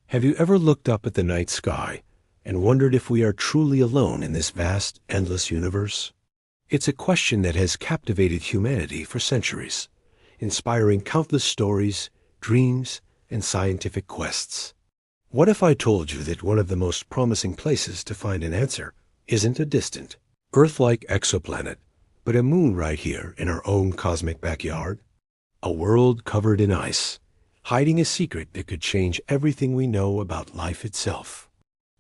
Have you ever looked up at the night sky and wondered if we are truly alone in this vast, endless universe? It's a question that has captivated humanity for centuries, inspiring countless stories, dreams, and scientific quests. What if I told you that one of the most promising places to find an answer isn't a distant, Earth-like exoplanet, but a moon right here in our own cosmic backyard? A world covered in ice, hiding a secret that could change everything we know about life itself.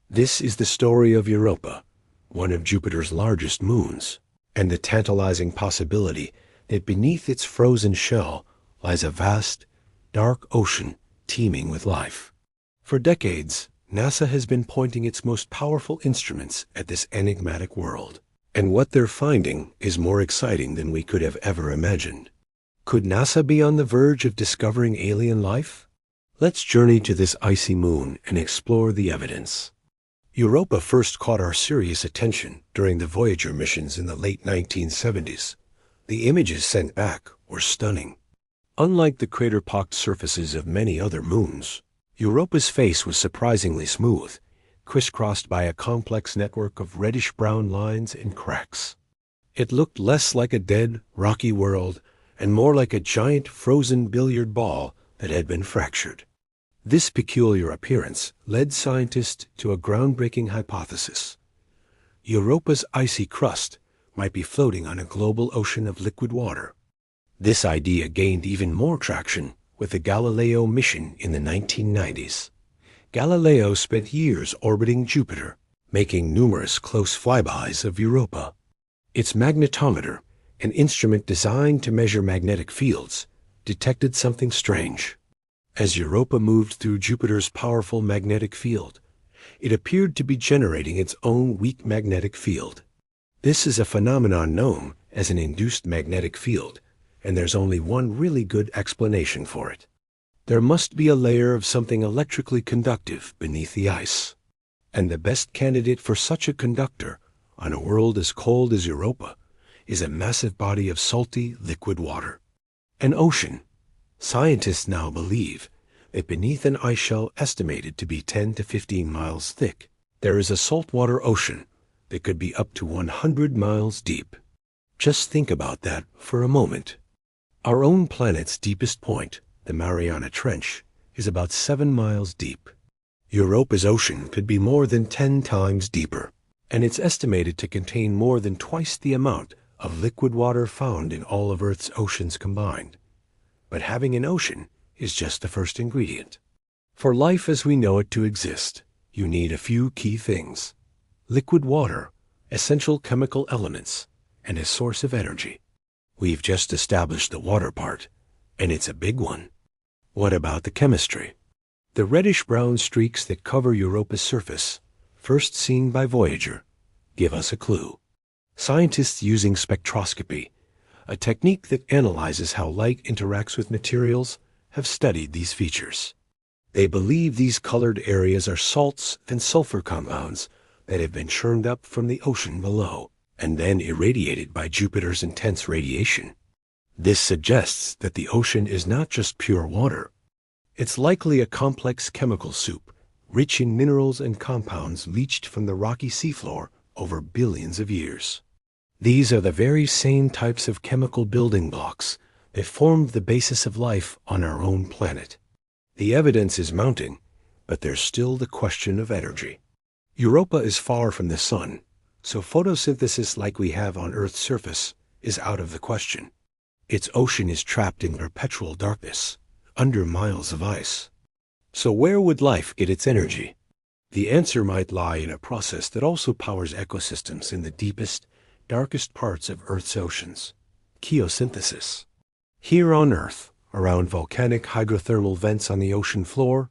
This is the story of Europa, one of Jupiter's largest moons, and the tantalizing possibility that beneath its frozen shell lies a vast, dark ocean teeming with life. For decades, NASA has been pointing its most powerful instruments at this enigmatic world, and what they're finding is more exciting than we could have ever imagined. Could NASA be on the verge of discovering alien life? Let's journey to this icy moon and explore the evidence. Europa first caught our serious attention during the Voyager missions in the late 1970s. The images sent back were stunning. Unlike the crater-pocked surfaces of many other moons, Europa's face was surprisingly smooth, crisscrossed by a complex network of reddish-brown lines and cracks. It looked less like a dead, rocky world and more like a giant frozen billiard ball that had been fractured. This peculiar appearance led scientists to a groundbreaking hypothesis. Europa's icy crust might be floating on a global ocean of liquid water. This idea gained even more traction with the Galileo mission in the 1990s. Galileo spent years orbiting Jupiter, making numerous close flybys of Europa. Its magnetometer, an instrument designed to measure magnetic fields, detected something strange. As Europa moved through Jupiter's powerful magnetic field, it appeared to be generating its own weak magnetic field. This is a phenomenon known as an induced magnetic field, and there's only one really good explanation for it. There must be a layer of something electrically conductive beneath the ice. And the best candidate for such a conductor on a world as cold as Europa is a massive body of salty liquid water. An ocean. Scientists now believe that beneath an ice shell estimated to be 10 to 15 miles thick, there is a saltwater ocean that could be up to 100 miles deep. Just think about that for a moment. Our own planet's deepest point, the Mariana Trench, is about 7 miles deep. Europa's ocean could be more than 10 times deeper, and it's estimated to contain more than twice the amount of liquid water found in all of Earth's oceans combined. But having an ocean is just the first ingredient. For life as we know it to exist, you need a few key things: liquid water, essential chemical elements, and a source of energy. We've just established the water part, and it's a big one. What about the chemistry? The reddish-brown streaks that cover Europa's surface, first seen by Voyager, give us a clue. Scientists using spectroscopy, a technique that analyzes how light interacts with materials, have studied these features. They believe these colored areas are salts and sulfur compounds that have been churned up from the ocean below and then irradiated by Jupiter's intense radiation. This suggests that the ocean is not just pure water. It's likely a complex chemical soup, rich in minerals and compounds leached from the rocky seafloor over billions of years. These are the very same types of chemical building blocks that formed the basis of life on our own planet. The evidence is mounting, but there's still the question of energy. Europa is far from the sun, so photosynthesis like we have on Earth's surface is out of the question. Its ocean is trapped in perpetual darkness, under miles of ice. So where would life get its energy? The answer might lie in a process that also powers ecosystems in the deepest, darkest parts of Earth's oceans: geosynthesis. Here on Earth, around volcanic hydrothermal vents on the ocean floor,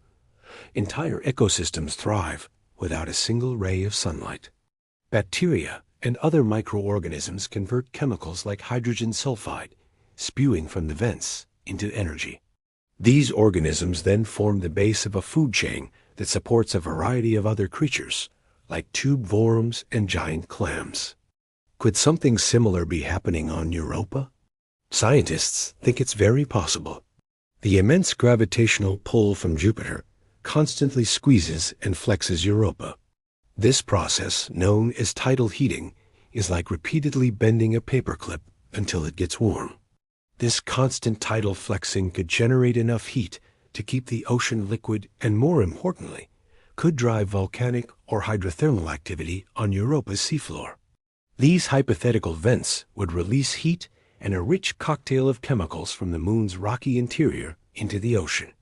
entire ecosystems thrive without a single ray of sunlight. Bacteria and other microorganisms convert chemicals like hydrogen sulfide, spewing from the vents, into energy. These organisms then form the base of a food chain that supports a variety of other creatures, like tube worms and giant clams. Could something similar be happening on Europa? Scientists think it's very possible. The immense gravitational pull from Jupiter, constantly squeezes and flexes Europa. This process, known as tidal heating, is like repeatedly bending a paperclip until it gets warm. This constant tidal flexing could generate enough heat to keep the ocean liquid and, more importantly, could drive volcanic or hydrothermal activity on Europa's seafloor. These hypothetical vents would release heat and a rich cocktail of chemicals from the moon's rocky interior into the ocean.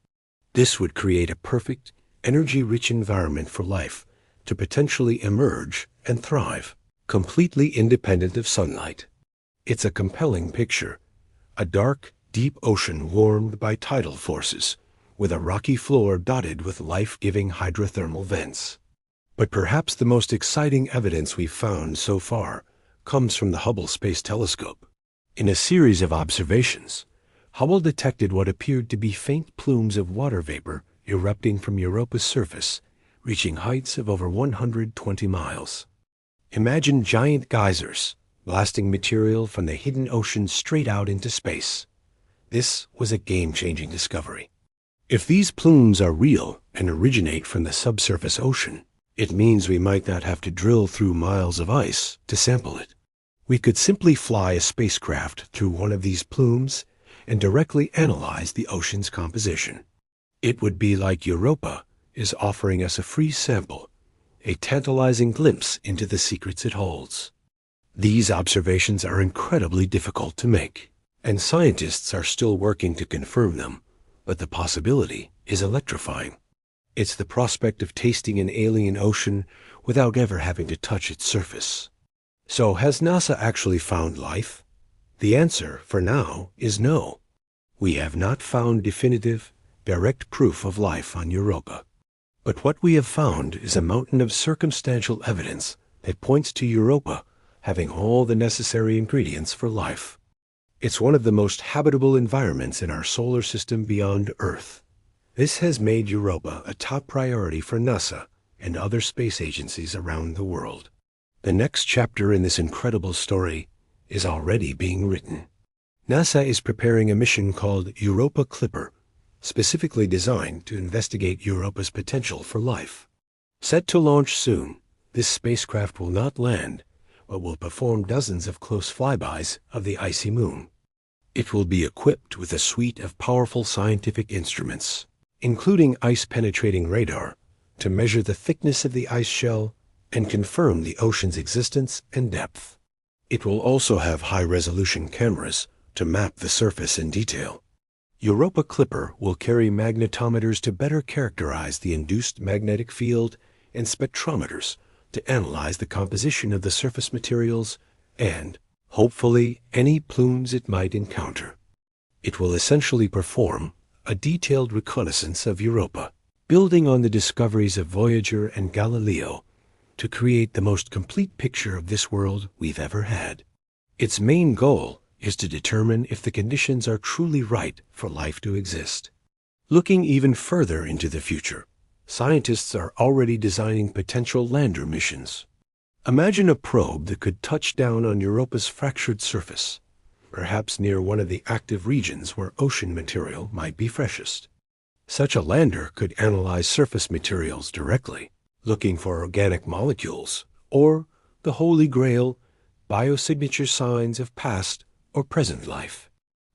This would create a perfect, energy-rich environment for life to potentially emerge and thrive, completely independent of sunlight. It's a compelling picture, a dark, deep ocean warmed by tidal forces, with a rocky floor dotted with life-giving hydrothermal vents. But perhaps the most exciting evidence we've found so far comes from the Hubble Space Telescope. In a series of observations, Hubble detected what appeared to be faint plumes of water vapor erupting from Europa's surface, reaching heights of over 120 miles. Imagine giant geysers blasting material from the hidden ocean straight out into space. This was a game-changing discovery. If these plumes are real and originate from the subsurface ocean, it means we might not have to drill through miles of ice to sample it. We could simply fly a spacecraft through one of these plumes and directly analyze the ocean's composition. It would be like Europa is offering us a free sample, a tantalizing glimpse into the secrets it holds. These observations are incredibly difficult to make, and scientists are still working to confirm them, but the possibility is electrifying. It's the prospect of tasting an alien ocean without ever having to touch its surface. So has NASA actually found life? The answer, for now, is no. We have not found definitive, direct proof of life on Europa. But what we have found is a mountain of circumstantial evidence that points to Europa having all the necessary ingredients for life. It's one of the most habitable environments in our solar system beyond Earth. This has made Europa a top priority for NASA and other space agencies around the world. The next chapter in this incredible story is already being written. NASA is preparing a mission called Europa Clipper, specifically designed to investigate Europa's potential for life. Set to launch soon, this spacecraft will not land, but will perform dozens of close flybys of the icy moon. It will be equipped with a suite of powerful scientific instruments, including ice-penetrating radar, to measure the thickness of the ice shell and confirm the ocean's existence and depth. It will also have high-resolution cameras to map the surface in detail. Europa Clipper will carry magnetometers to better characterize the induced magnetic field and spectrometers to analyze the composition of the surface materials and, hopefully, any plumes it might encounter. It will essentially perform a detailed reconnaissance of Europa, building on the discoveries of Voyager and Galileo to create the most complete picture of this world we've ever had. Its main goal is to determine if the conditions are truly right for life to exist. Looking even further into the future, scientists are already designing potential lander missions. Imagine a probe that could touch down on Europa's fractured surface, perhaps near one of the active regions where ocean material might be freshest. Such a lander could analyze surface materials directly, looking for organic molecules, or the holy grail, biosignature signs of past or present life.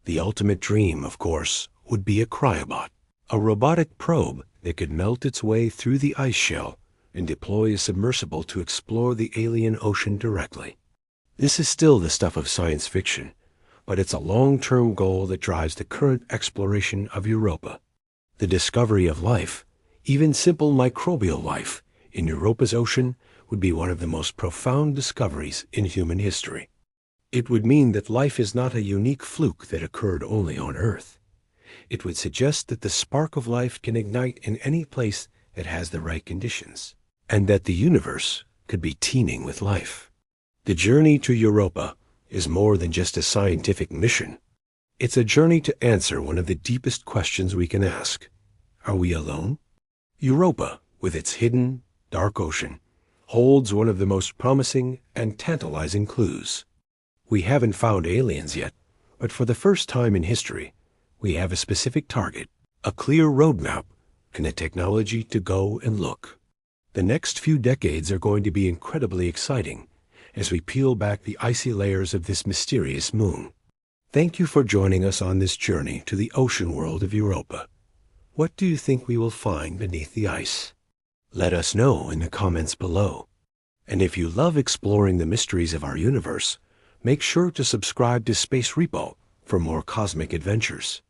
The ultimate dream, of course, would be a cryobot, a robotic probe that could melt its way through the ice shell and deploy a submersible to explore the alien ocean directly. This is still the stuff of science fiction, but it's a long-term goal that drives the current exploration of Europa. The discovery of life, even simple microbial life, in Europa's ocean would be one of the most profound discoveries in human history. It would mean that life is not a unique fluke that occurred only on Earth. It would suggest that the spark of life can ignite in any place that has the right conditions, and that the universe could be teeming with life. The journey to Europa is more than just a scientific mission. It's a journey to answer one of the deepest questions we can ask. Are we alone? Europa, with its hidden, dark ocean, holds one of the most promising and tantalizing clues. We haven't found aliens yet, but for the first time in history, we have a specific target, a clear roadmap and the technology to go and look. The next few decades are going to be incredibly exciting as we peel back the icy layers of this mysterious moon. Thank you for joining us on this journey to the ocean world of Europa. What do you think we will find beneath the ice? Let us know in the comments below. And if you love exploring the mysteries of our universe, make sure to subscribe to Space Repo for more cosmic adventures.